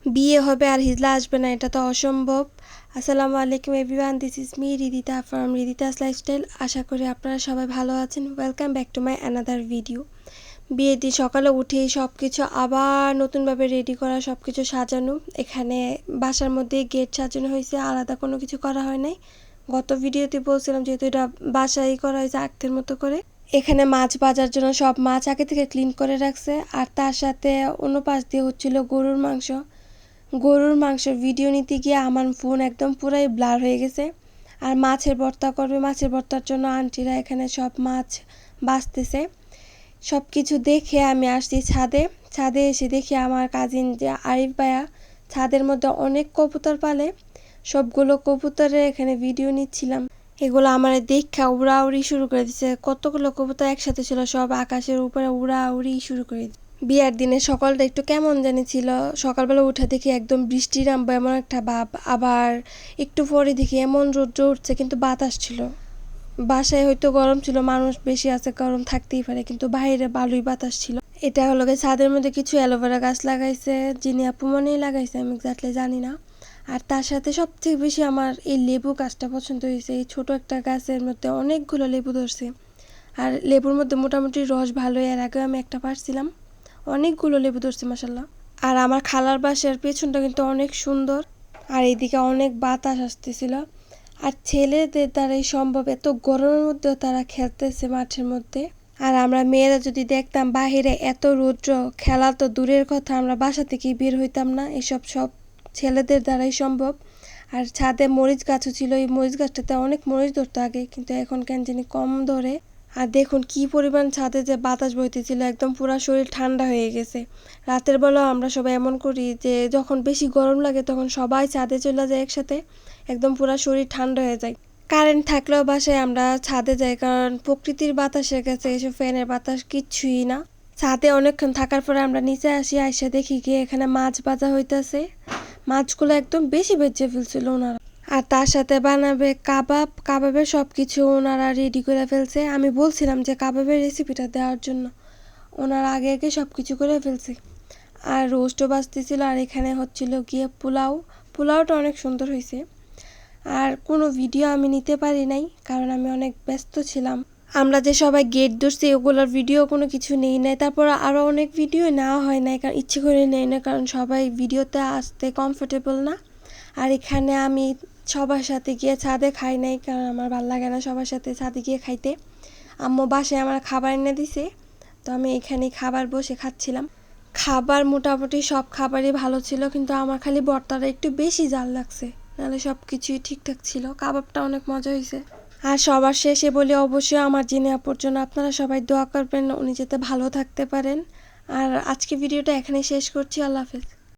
বিয়ে হবে আর হিজলা আসবে না, এটা তো অসম্ভব। আসসালামু আলাইকুম everyone, this is me Ridita from Ridita's lifestyle. আশা করি আপনারা সবাই ভালো আছেন। Welcome back to my another video. বিয়ের দিন সকালে উঠেই সব কিছু আবার নতুনভাবে রেডি করা, সব কিছু সাজানো। এখানে বাসার মধ্যে গেট সাজানো হয়েছে, আলাদা কোনো কিছু করা হয় নাই। গত ভিডিওতে বলছিলাম যেহেতু এটা বাসায় করা হয়েছে আক্তের মতো করে। এখানে মাছ ভাজার জন্য সব মাছ আগে থেকে ক্লিন করে রাখছে, আর তার সাথে অন্য পাশ দিয়ে হচ্ছিল গরুর মাংস। গরুর মাংসের ভিডিও নিতে গিয়ে আমার ফোন একদম পুরাই ব্লার হয়ে গেছে। আর মাছের ভর্তা করবে, মাছের ভর্তার জন্য আন্টিরা এখানে সব মাছ বাছতেছে। সব কিছু দেখে আমি আসছি ছাদে। ছাদে এসে দেখি আমার কাজিন যে আরিফ ভাইয়া ছাদের মধ্যে অনেক কবুতর পালে। সবগুলো কবুতরের এখানে ভিডিও নিচ্ছিলাম। এগুলো আমার দেখা উড়াউড়ি শুরু করে দিচ্ছে। কতগুলো কবুতর একসাথে ছিল, সব আকাশের উপরে উড়াউড়ি শুরু করে দিচ্ছে। বিয়ার দিনে সকালটা একটু কেমন জানি ছিল। সকালবেলা উঠে দেখি একদম বৃষ্টি নামবে এমন একটা ভাব, আবার একটু পরে দেখি এমন রৌদ্র উঠছে, কিন্তু বাতাস ছিল। বাসায় হয়তো গরম ছিল, মানুষ বেশি আছে, গরম থাকতেই পারে, কিন্তু বাইরে ভালোই বাতাস ছিল। এটা হলো ছাদের মধ্যে কিছু অ্যালোভেরা গাছ লাগাইছে, যিনি আপু মনেই লাগাইছে, আমি এক্স্যাক্টলি জানি না। আর তার সাথে সবথেকে বেশি আমার এই লেবু গাছটা পছন্দ হয়েছে। এই ছোট একটা গাছের মধ্যে অনেকগুলো লেবু ধরছে, আর লেবুর মধ্যে মোটামুটি রস ভালোই। এর আগেও আমি একটা পারছিলাম, অনেকগুলো লেবু ধরছে মাশাল্লাহ। আর আমার খালার বাসার পেছনটা কিন্তু অনেক সুন্দর, আর এইদিকে অনেক বাতাস আসতেছিল। আর ছেলেদের দ্বারাই সম্ভব, এত গরমের মধ্যেও তারা খেলতেছে মাঠের মধ্যে। আর আমরা মেয়েরা যদি দেখতাম বাহিরে এত রৌদ্র, খেলা তো দূরের কথা, আমরা বাসা থেকেই বের হইতাম না। এসব সব ছেলেদের দ্বারাই সম্ভব। আর ছাদে মরিচ গাছও ছিল, এই মরিচ গাছটাতে অনেক মরিচ ধরতো আগে, কিন্তু এখন কেন জানি কম ধরে। আর দেখুন কি পরিমাণ ছাদে যে বাতাস বইতেছিল, একদম পুরা শরীর ঠান্ডা হয়ে গেছে। রাতের বেলাও আমরা সবাই এমন করি যে যখন বেশি গরম লাগে তখন সবাই ছাদে চলে যায় একসাথে, একদম পুরা শরীর ঠান্ডা হয়ে যায়। কারেন্ট থাকলেও বাসায় আমরা ছাদে যাই, কারণ প্রকৃতির বাতাসের কাছে এসব ফ্যানের বাতাস কিচ্ছুই না। ছাদে অনেকক্ষণ থাকার পরে আমরা নিচে আসি, আইসা দেখি গিয়ে এখানে মাছ ভাজা হইতাছে। মাছগুলো একদম বেশি বেজে ফেলছিল ওনারা। আর তার সাথে বানাবে কাবাব। কাবাবের সব কিছু ওনারা রেডি করে ফেলছে। আমি বলছিলাম যে কাবাবের রেসিপিটা দেওয়ার জন্য, ওনারা আগে আগে সব কিছু করে ফেলছে। আর রোস্টও বাজতেছিল, আর এখানে হচ্ছিল গিয়ে পোলাও। পোলাওটা অনেক সুন্দর হয়েছে। আর কোনো ভিডিও আমি নিতে পারি নাই, কারণ আমি অনেক ব্যস্ত ছিলাম। আমরা যে সবাই গেট ধরছি ওগুলোর ভিডিও কোনো কিছু নেই নাই। তারপর আরও অনেক ভিডিও নেওয়া হয় নাই, কারণ ইচ্ছে করে নেই না, কারণ সবাই ভিডিওতে আসতে কমফোর্টেবল না। আর এখানে আমি সবার সাথে গিয়ে ছাদে খাই নাই, কারণ আমার ভালো লাগে না সবার সাথে ছাদে গিয়ে খাইতে। আম্মু বাসায় আমার খাবার এনে দিছে, তো আমি এখানেই খাবার বসে খাচ্ছিলাম। খাবার মোটামুটি সব খাবারই ভালো ছিল, কিন্তু আমার খালি ভর্তাটা একটু বেশি ঝাল লাগছে, নাহলে সব কিছুই ঠিকঠাক ছিল। কাবাবটা অনেক মজা হয়েছে। আর সবার শেষে বলি, অবশ্যই আমার জিনে আপুর জন্য আপনারা সবাই দোয়া করবেন, উনি যাতে ভালো থাকতে পারেন। আর আজকে ভিডিওটা এখানে শেষ করছি। আল্লাহ হাফেজ।